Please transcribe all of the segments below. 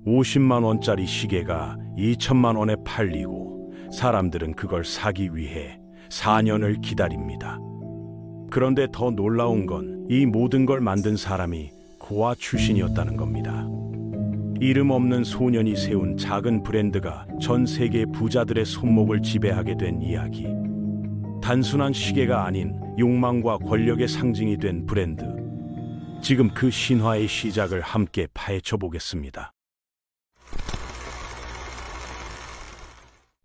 50만 원짜리 시계가 2천만 원에 팔리고 사람들은 그걸 사기 위해 4년을 기다립니다. 그런데 더 놀라운 건 이 모든 걸 만든 사람이 고아 출신이었다는 겁니다. 이름 없는 소년이 세운 작은 브랜드가 전 세계 부자들의 손목을 지배하게 된 이야기. 단순한 시계가 아닌 욕망과 권력의 상징이 된 브랜드. 지금 그 신화의 시작을 함께 파헤쳐 보겠습니다.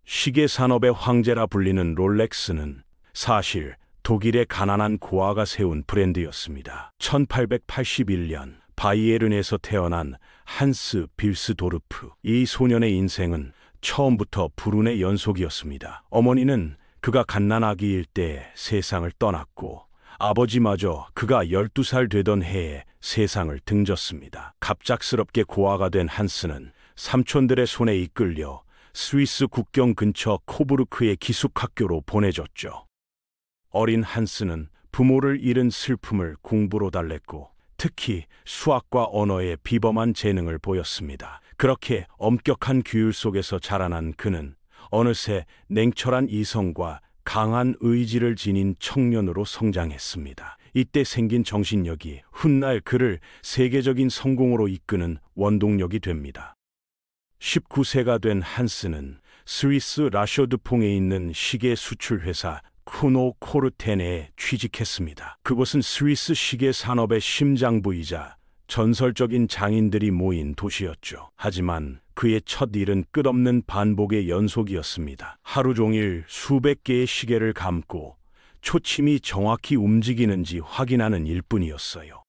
시계 산업의 황제라 불리는 롤렉스는 사실 독일의 가난한 고아가 세운 브랜드였습니다. 1881년 바이에른에서 태어난 한스 빌스도르프. 이 소년의 인생은 처음부터 불운의 연속이었습니다. 어머니는 그가 갓난아기일 때 세상을 떠났고 아버지마저 그가 12살 되던 해에 세상을 등졌습니다. 갑작스럽게 고아가 된 한스는 삼촌들의 손에 이끌려 스위스 국경 근처 코부르크의 기숙학교로 보내졌죠. 어린 한스는 부모를 잃은 슬픔을 공부로 달랬고 특히 수학과 언어에 비범한 재능을 보였습니다. 그렇게 엄격한 규율 속에서 자라난 그는 어느새 냉철한 이성과 강한 의지를 지닌 청년으로 성장했습니다. 이때 생긴 정신력이 훗날 그를 세계적인 성공으로 이끄는 원동력이 됩니다. 19세가 된 한스는 스위스 라쇼드퐁에 있는 시계 수출 회사 쿠노 코르텐에 취직했습니다. 그곳은 스위스 시계 산업의 심장부이자 전설적인 장인들이 모인 도시였죠. 하지만 그의 첫 일은 끝없는 반복의 연속이었습니다. 하루 종일 수백 개의 시계를 감고 초침이 정확히 움직이는지 확인하는 일뿐이었어요.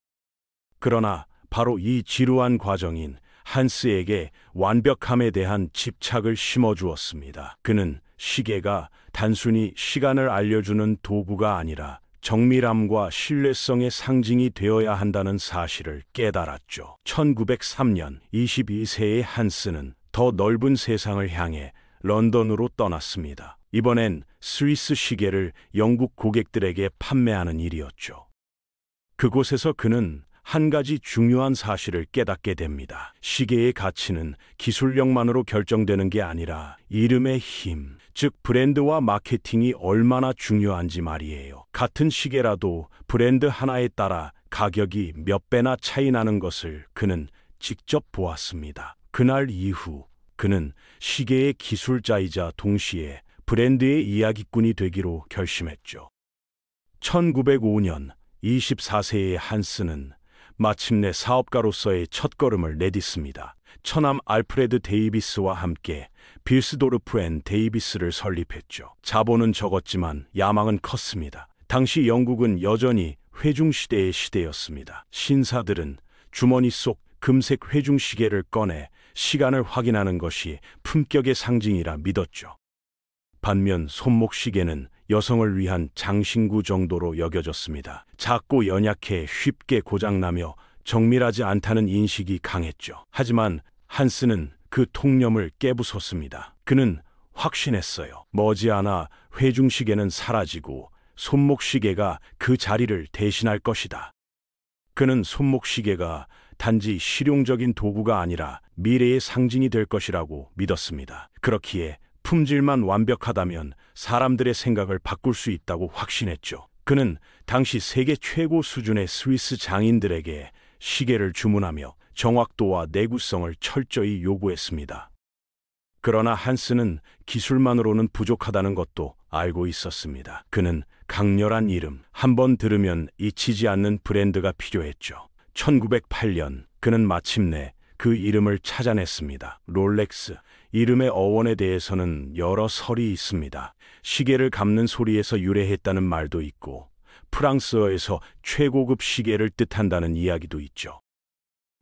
그러나 바로 이 지루한 과정인 한스에게 완벽함에 대한 집착을 심어주었습니다. 그는 시계가 단순히 시간을 알려주는 도구가 아니라 정밀함과 신뢰성의 상징이 되어야 한다는 사실을 깨달았죠. 1903년 22세의 한스는 더 넓은 세상을 향해 런던으로 떠났습니다. 이번엔 스위스 시계를 영국 고객들에게 판매하는 일이었죠. 그곳에서 그는 한 가지 중요한 사실을 깨닫게 됩니다. 시계의 가치는 기술력만으로 결정되는 게 아니라 이름의 힘, 즉 브랜드와 마케팅이 얼마나 중요한지 말이에요. 같은 시계라도 브랜드 하나에 따라 가격이 몇 배나 차이 나는 것을 그는 직접 보았습니다. 그날 이후 그는 시계의 기술자이자 동시에 브랜드의 이야기꾼이 되기로 결심했죠. 1905년 24세의 한스는 마침내 사업가로서의 첫걸음을 내딛습니다. 처남 알프레드 데이비스와 함께 빌스도르프 앤 데이비스를 설립했죠. 자본은 적었지만 야망은 컸습니다. 당시 영국은 여전히 회중시대의 시대였습니다. 신사들은 주머니 속 금색 회중시계를 꺼내 시간을 확인하는 것이 품격의 상징이라 믿었죠. 반면 손목시계는 여성을 위한 장신구 정도로 여겨졌습니다. 작고 연약해 쉽게 고장나며 정밀하지 않다는 인식이 강했죠. 하지만 한스는 그 통념을 깨부쉈습니다. 그는 확신했어요. 머지않아 회중시계는 사라지고 손목시계가 그 자리를 대신할 것이다. 그는 손목시계가 단지 실용적인 도구가 아니라 미래의 상징이 될 것이라고 믿었습니다. 그렇기에 품질만 완벽하다면 사람들의 생각을 바꿀 수 있다고 확신했죠. 그는 당시 세계 최고 수준의 스위스 장인들에게 시계를 주문하며 정확도와 내구성을 철저히 요구했습니다. 그러나 한스는 기술만으로는 부족하다는 것도 알고 있었습니다. 그는 강렬한 이름, 한번 들으면 잊히지 않는 브랜드가 필요했죠. 1908년 그는 마침내 그 이름을 찾아냈습니다. 롤렉스. 이름의 어원에 대해서는 여러 설이 있습니다. 시계를 감는 소리에서 유래했다는 말도 있고 프랑스어에서 최고급 시계를 뜻한다는 이야기도 있죠.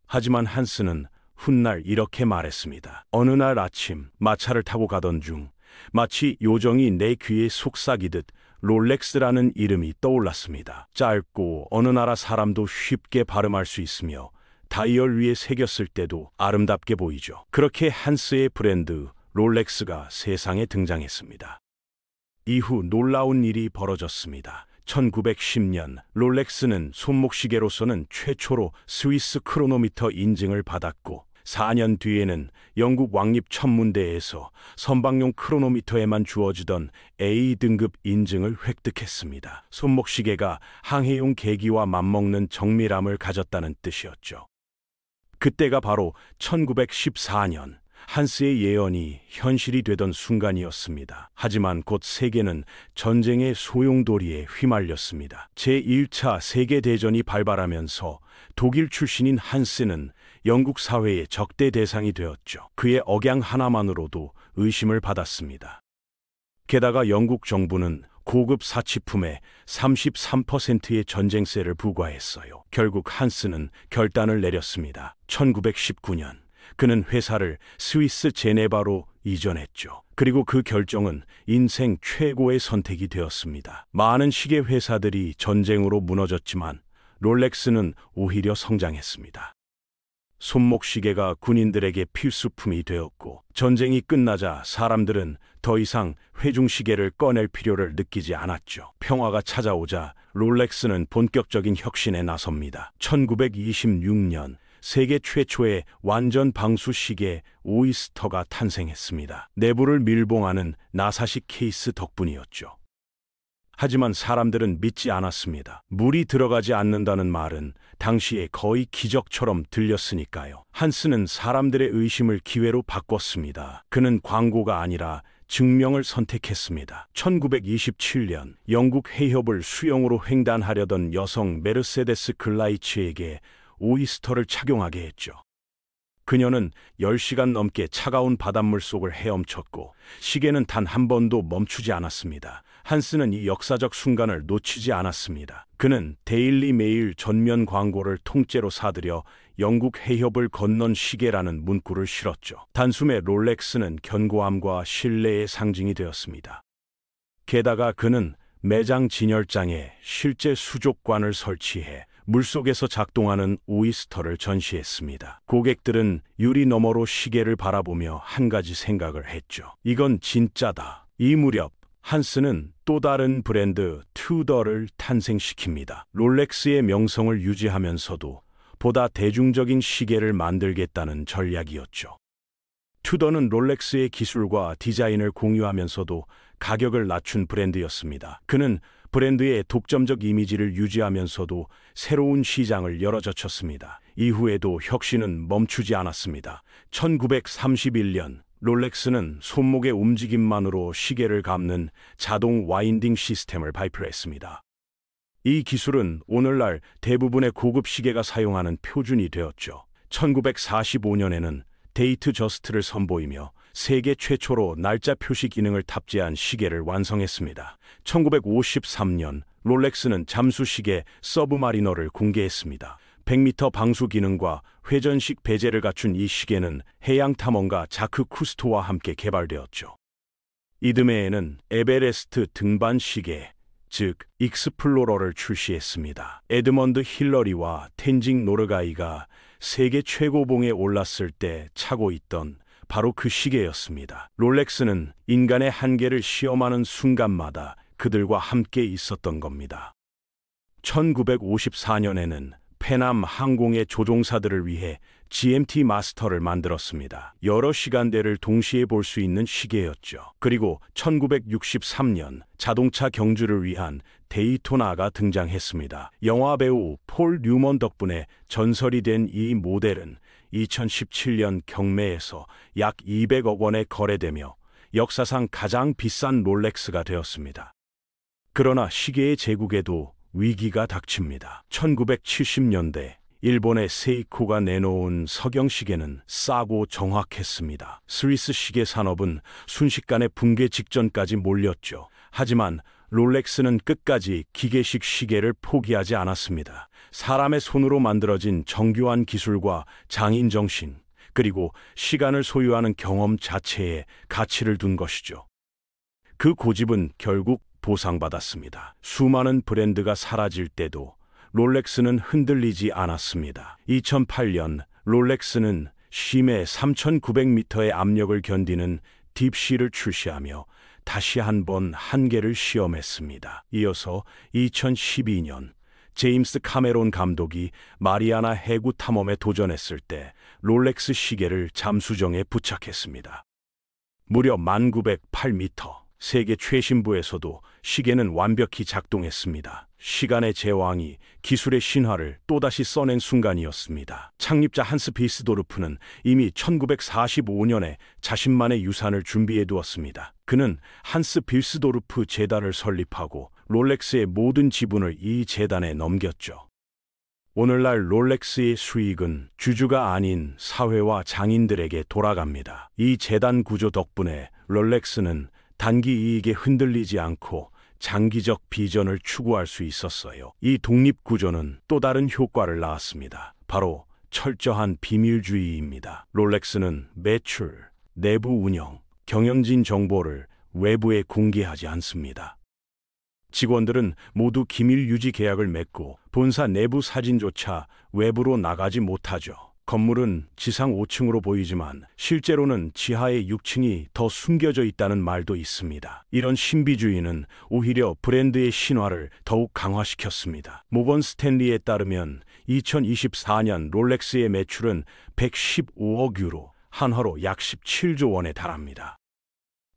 하지만 한스는 훗날 이렇게 말했습니다. 어느 날 아침 마차를 타고 가던 중 마치 요정이 내 귀에 속삭이듯 롤렉스라는 이름이 떠올랐습니다. 짧고 어느 나라 사람도 쉽게 발음할 수 있으며 다이얼 위에 새겼을 때도 아름답게 보이죠. 그렇게 한스의 브랜드 롤렉스가 세상에 등장했습니다. 이후 놀라운 일이 벌어졌습니다. 1910년 롤렉스는 손목시계로서는 최초로 스위스 크로노미터 인증을 받았고 4년 뒤에는 영국 왕립 천문대에서 선박용 크로노미터에만 주어지던 A등급 인증을 획득했습니다. 손목시계가 항해용 계기와 맞먹는 정밀함을 가졌다는 뜻이었죠. 그때가 바로 1914년 한스의 예언이 현실이 되던 순간이었습니다. 하지만 곧 세계는 전쟁의 소용돌이에 휘말렸습니다. 제1차 세계대전이 발발하면서 독일 출신인 한스는 영국 사회의 적대 대상이 되었죠. 그의 억양 하나만으로도 의심을 받았습니다. 게다가 영국 정부는 고급 사치품에 33%의 전쟁세를 부과했어요. 결국 한스는 결단을 내렸습니다. 1919년 그는 회사를 스위스 제네바로 이전했죠. 그리고 그 결정은 인생 최고의 선택이 되었습니다. 많은 시계 회사들이 전쟁으로 무너졌지만 롤렉스는 오히려 성장했습니다. 손목시계가 군인들에게 필수품이 되었고, 전쟁이 끝나자 사람들은 더 이상 회중시계를 꺼낼 필요를 느끼지 않았죠. 평화가 찾아오자 롤렉스는 본격적인 혁신에 나섭니다. 1926년 세계 최초의 완전 방수 시계 오이스터가 탄생했습니다. 내부를 밀봉하는 나사식 케이스 덕분이었죠. 하지만 사람들은 믿지 않았습니다. 물이 들어가지 않는다는 말은 당시에 거의 기적처럼 들렸으니까요. 한스는 사람들의 의심을 기회로 바꿨습니다. 그는 광고가 아니라 증명을 선택했습니다. 1927년 영국 해협을 수영으로 횡단하려던 여성 메르세데스 글라이츠에게 오이스터를 착용하게 했죠. 그녀는 10시간 넘게 차가운 바닷물 속을 헤엄쳤고 시계는 단 한 번도 멈추지 않았습니다. 한스는 이 역사적 순간을 놓치지 않았습니다. 그는 데일리 메일 전면 광고를 통째로 사들여 영국 해협을 건넌 시계라는 문구를 실었죠. 단숨에 롤렉스는 견고함과 신뢰의 상징이 되었습니다. 게다가 그는 매장 진열장에 실제 수족관을 설치해 물속에서 작동하는 오이스터를 전시했습니다. 고객들은 유리 너머로 시계를 바라보며 한 가지 생각을 했죠. 이건 진짜다. 이 무렵 한스는 또 다른 브랜드 튜더를 탄생시킵니다. 롤렉스의 명성을 유지하면서도 보다 대중적인 시계를 만들겠다는 전략이었죠. 튜더는 롤렉스의 기술과 디자인을 공유하면서도 가격을 낮춘 브랜드였습니다. 그는 브랜드의 독점적 이미지를 유지하면서도 새로운 시장을 열어젖혔습니다. 이후에도 혁신은 멈추지 않았습니다. 1931년 롤렉스는 손목의 움직임만으로 시계를 감는 자동 와인딩 시스템을 발표했습니다. 이 기술은 오늘날 대부분의 고급 시계가 사용하는 표준이 되었죠. 1945년에는 데이트 저스트를 선보이며 세계 최초로 날짜 표시 기능을 탑재한 시계를 완성했습니다. 1953년 롤렉스는 잠수시계 서브마리너를 공개했습니다. 100m 방수 기능과 회전식 베젤을 갖춘 이 시계는 해양 탐험가 자크 쿠스토와 함께 개발되었죠. 이듬해에는 에베레스트 등반 시계, 즉 익스플로러를 출시했습니다. 에드먼드 힐러리와 텐징 노르가이가 세계 최고봉에 올랐을 때 차고 있던 바로 그 시계였습니다. 롤렉스는 인간의 한계를 시험하는 순간마다 그들과 함께 있었던 겁니다. 1954년에는 페남 항공의 조종사들을 위해 GMT 마스터를 만들었습니다. 여러 시간대를 동시에 볼 수 있는 시계였죠. 그리고 1963년 자동차 경주를 위한 데이토나가 등장했습니다. 영화배우 폴 뉴먼 덕분에 전설이 된 이 모델은 2017년 경매에서 약 200억 원에 거래되며 역사상 가장 비싼 롤렉스가 되었습니다. 그러나 시계의 제국에도 위기가 닥칩니다. 1970년대 일본의 세이코가 내놓은 석영시계는 싸고 정확했습니다. 스위스 시계 산업은 순식간에 붕괴 직전까지 몰렸죠. 하지만 롤렉스는 끝까지 기계식 시계를 포기하지 않았습니다. 사람의 손으로 만들어진 정교한 기술과 장인 정신, 그리고 시간을 소유하는 경험 자체에 가치를 둔 것이죠. 그 고집은 결국 보상받았습니다. 수많은 브랜드가 사라질 때도 롤렉스는 흔들리지 않았습니다. 2008년 롤렉스는 심해 3,900m의 압력을 견디는 딥시를 출시하며 다시 한번 한계를 시험했습니다. 이어서 2012년 제임스 카메론 감독이 마리아나 해구 탐험에 도전했을 때 롤렉스 시계를 잠수정에 부착했습니다. 무려 1908m, 세계 최신부에서도 시계는 완벽히 작동했습니다. 시간의 제왕이 기술의 신화를 또다시 써낸 순간이었습니다. 창립자 한스 비스도르프는 이미 1945년에 자신만의 유산을 준비해 두었습니다. 그는 한스 빌스도르프 재단을 설립하고 롤렉스의 모든 지분을 이 재단에 넘겼죠. 오늘날 롤렉스의 수익은 주주가 아닌 사회와 장인들에게 돌아갑니다. 이 재단 구조 덕분에 롤렉스는 단기 이익에 흔들리지 않고 장기적 비전을 추구할 수 있었어요. 이 독립 구조는 또 다른 효과를 낳았습니다. 바로 철저한 비밀주의입니다. 롤렉스는 매출, 내부 운영, 경영진 정보를 외부에 공개하지 않습니다. 직원들은 모두 기밀 유지 계약을 맺고 본사 내부 사진조차 외부로 나가지 못하죠. 건물은 지상 5층으로 보이지만 실제로는 지하의 6층이 더 숨겨져 있다는 말도 있습니다. 이런 신비주의는 오히려 브랜드의 신화를 더욱 강화시켰습니다. 모건 스탠리에 따르면 2024년 롤렉스의 매출은 115억 유로, 한화로 약 17조 원에 달합니다.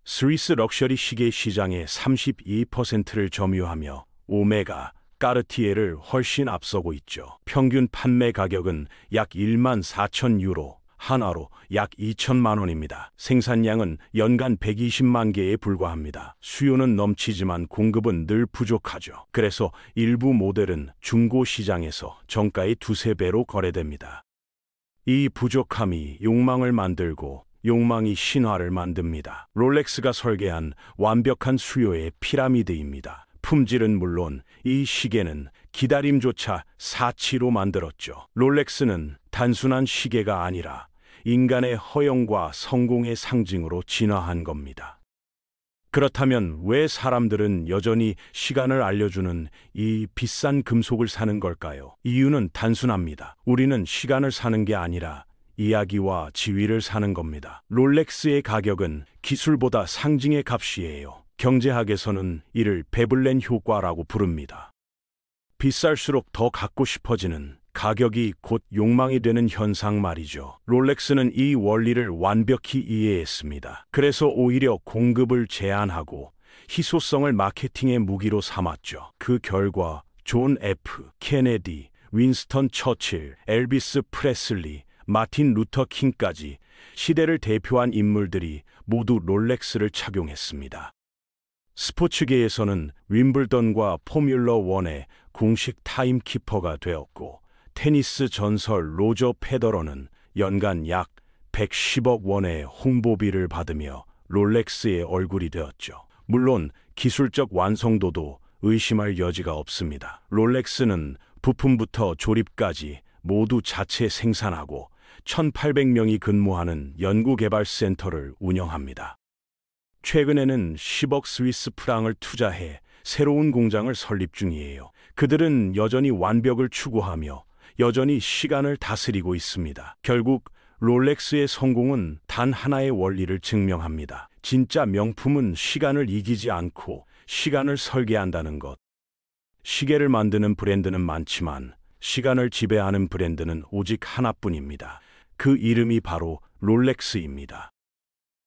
스위스 럭셔리 시계 시장의 32%를 점유하며 오메가, 까르티에를 훨씬 앞서고 있죠. 평균 판매 가격은 약 1만 4천 유로, 한화로 약 2천만 원입니다. 생산량은 연간 120만 개에 불과합니다. 수요는 넘치지만 공급은 늘 부족하죠. 그래서 일부 모델은 중고 시장에서 정가의 두세 배로 거래됩니다. 이 부족함이 욕망을 만들고 욕망이 신화를 만듭니다. 롤렉스가 설계한 완벽한 수요의 피라미드입니다. 품질은 물론 이 시계는 기다림조차 사치로 만들었죠. 롤렉스는 단순한 시계가 아니라 인간의 허영과 성공의 상징으로 진화한 겁니다. 그렇다면 왜 사람들은 여전히 시간을 알려주는 이 비싼 금속을 사는 걸까요? 이유는 단순합니다. 우리는 시간을 사는 게 아니라 이야기와 지위를 사는 겁니다. 롤렉스의 가격은 기술보다 상징의 값이에요. 경제학에서는 이를 베블렌 효과라고 부릅니다. 비쌀수록 더 갖고 싶어지는 가격이 곧 욕망이 되는 현상 말이죠. 롤렉스는 이 원리를 완벽히 이해했습니다. 그래서 오히려 공급을 제한하고 희소성을 마케팅의 무기로 삼았죠. 그 결과 존 F. 케네디, 윈스턴 처칠, 엘비스 프레슬리, 마틴 루터 킹까지 시대를 대표한 인물들이 모두 롤렉스를 착용했습니다. 스포츠계에서는 윈블던과 포뮬러 1의 공식 타임키퍼가 되었고 테니스 전설 로저 페더러는 연간 약 110억 원의 홍보비를 받으며 롤렉스의 얼굴이 되었죠. 물론 기술적 완성도도 의심할 여지가 없습니다. 롤렉스는 부품부터 조립까지 모두 자체 생산하고 1,800명이 근무하는 연구개발센터를 운영합니다. 최근에는 10억 스위스 프랑을 투자해 새로운 공장을 설립 중이에요. 그들은 여전히 완벽을 추구하며 여전히 시간을 다스리고 있습니다. 결국 롤렉스의 성공은 단 하나의 원리를 증명합니다. 진짜 명품은 시간을 이기지 않고 시간을 설계한다는 것. 시계를 만드는 브랜드는 많지만 시간을 지배하는 브랜드는 오직 하나뿐입니다. 그 이름이 바로 롤렉스입니다.